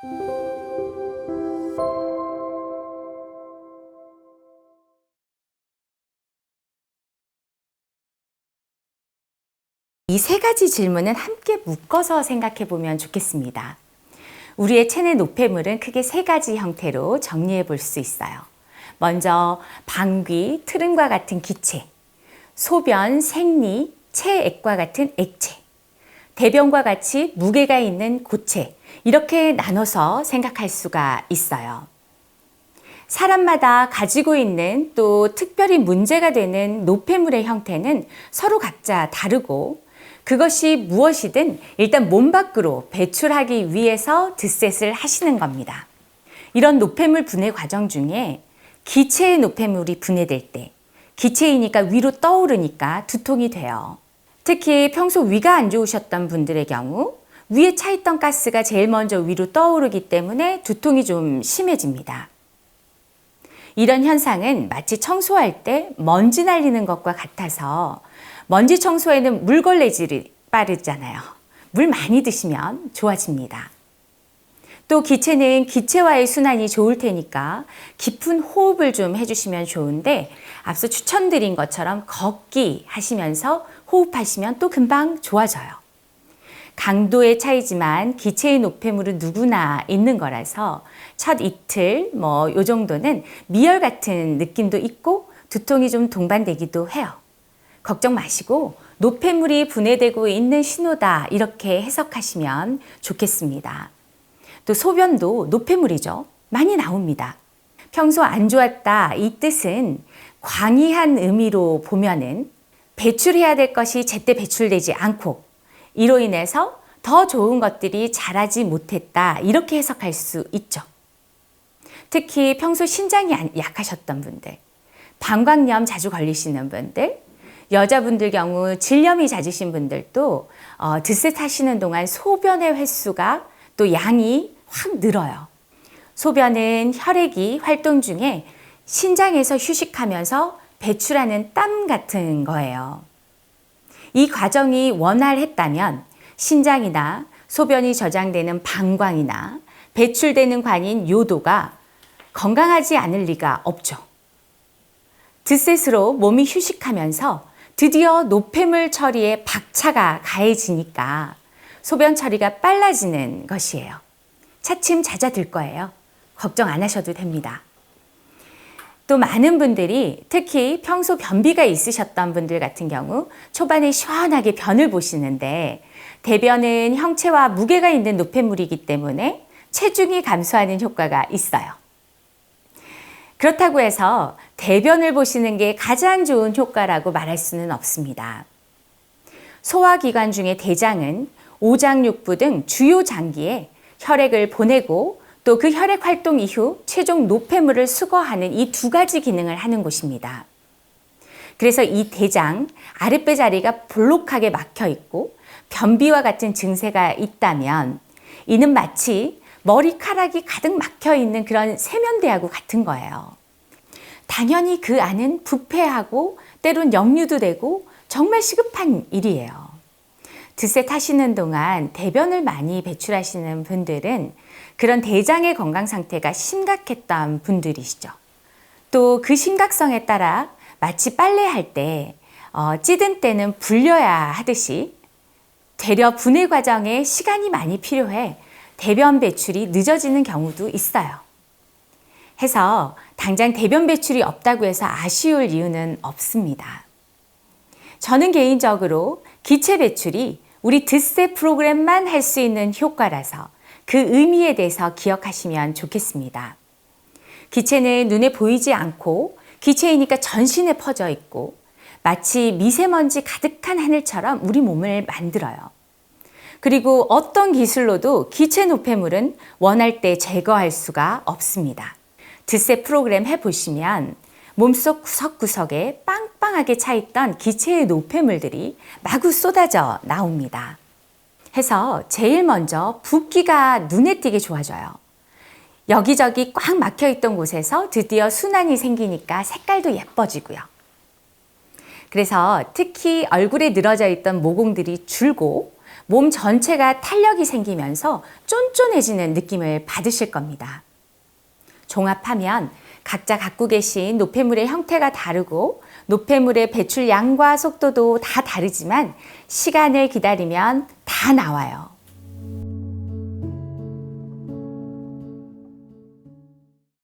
이 세 가지 질문은 함께 묶어서 생각해 보면 좋겠습니다. 우리의 체내 노폐물은 크게 세 가지 형태로 정리해 볼 수 있어요. 먼저 방귀, 트름과 같은 기체, 소변, 생리, 체액과 같은 액체, 대변과 같이 무게가 있는 고체, 이렇게 나눠서 생각할 수가 있어요. 사람마다 가지고 있는 또 특별히 문제가 되는 노폐물의 형태는 서로 각자 다르고, 그것이 무엇이든 일단 몸 밖으로 배출하기 위해서 드셋을 하시는 겁니다. 이런 노폐물 분해 과정 중에 기체의 노폐물이 분해될 때 기체이니까 위로 떠오르니까 두통이 돼요. 특히 평소 위가 안 좋으셨던 분들의 경우 위에 차있던 가스가 제일 먼저 위로 떠오르기 때문에 두통이 좀 심해집니다. 이런 현상은 마치 청소할 때 먼지 날리는 것과 같아서 먼지 청소에는 물걸레질이 빠르잖아요. 물 많이 드시면 좋아집니다. 또 기체는 기체와의 순환이 좋을 테니까 깊은 호흡을 좀 해주시면 좋은데, 앞서 추천드린 것처럼 걷기 하시면서 호흡하시면 또 금방 좋아져요. 강도의 차이지만 기체의 노폐물은 누구나 있는 거라서 첫 이틀 요 정도는 미열 같은 느낌도 있고 두통이 좀 동반되기도 해요. 걱정 마시고 노폐물이 분해되고 있는 신호다, 이렇게 해석하시면 좋겠습니다. 또 소변도 노폐물이죠. 많이 나옵니다. 평소 안 좋았다, 이 뜻은 광의한 의미로 보면은 배출해야 될 것이 제때 배출되지 않고 이로 인해서 더 좋은 것들이 자라지 못했다, 이렇게 해석할 수 있죠. 특히 평소 신장이 약하셨던 분들, 방광염 자주 걸리시는 분들, 여자분들 경우 질염이 잦으신 분들도 드셋 하시는 동안 소변의 횟수가 또 양이 확 늘어요. 소변은 혈액이 활동 중에 신장에서 휴식하면서 배출하는 땀 같은 거예요. 이 과정이 원활했다면 신장이나 소변이 저장되는 방광이나 배출되는 관인 요도가 건강하지 않을 리가 없죠. 드셋으로 몸이 휴식하면서 드디어 노폐물 처리에 박차가 가해지니까 소변 처리가 빨라지는 것이에요. 차츰 잦아들 거예요. 걱정 안 하셔도 됩니다. 또 많은 분들이 특히 평소 변비가 있으셨던 분들 같은 경우 초반에 시원하게 변을 보시는데, 대변은 형체와 무게가 있는 노폐물이기 때문에 체중이 감소하는 효과가 있어요. 그렇다고 해서 대변을 보시는 게 가장 좋은 효과라고 말할 수는 없습니다. 소화기관 중에 대장은 오장육부 등 주요 장기에 혈액을 보내고 또 그 혈액 활동 이후 최종 노폐물을 수거하는 이 두 가지 기능을 하는 곳입니다. 그래서 이 대장 아랫배 자리가 볼록하게 막혀 있고 변비와 같은 증세가 있다면 이는 마치 머리카락이 가득 막혀 있는 그런 세면대하고 같은 거예요. 당연히 그 안은 부패하고 때론 역류도 되고 정말 시급한 일이에요. 드셋 하시는 동안 대변을 많이 배출하시는 분들은 그런 대장의 건강 상태가 심각했던 분들이시죠. 또 그 심각성에 따라 마치 빨래할 때 찌든 때는 불려야 하듯이 되려 분해 과정에 시간이 많이 필요해 대변 배출이 늦어지는 경우도 있어요. 해서 당장 대변 배출이 없다고 해서 아쉬울 이유는 없습니다. 저는 개인적으로 기체 배출이 우리 드셋 프로그램만 할 수 있는 효과라서 그 의미에 대해서 기억하시면 좋겠습니다. 기체는 눈에 보이지 않고 기체이니까 전신에 퍼져 있고 마치 미세먼지 가득한 하늘처럼 우리 몸을 만들어요. 그리고 어떤 기술로도 기체 노폐물은 원할 때 제거할 수가 없습니다. 드셋 프로그램 해보시면 몸속 구석구석에 빵빵하게 차있던 기체의 노폐물들이 마구 쏟아져 나옵니다. 해서 제일 먼저 붓기가 눈에 띄게 좋아져요. 여기저기 꽉 막혀있던 곳에서 드디어 순환이 생기니까 색깔도 예뻐지고요. 그래서 특히 얼굴에 늘어져 있던 모공들이 줄고 몸 전체가 탄력이 생기면서 쫀쫀해지는 느낌을 받으실 겁니다. 종합하면 각자 갖고 계신 노폐물의 형태가 다르고 노폐물의 배출 양과 속도도 다 다르지만 시간을 기다리면 다 나와요.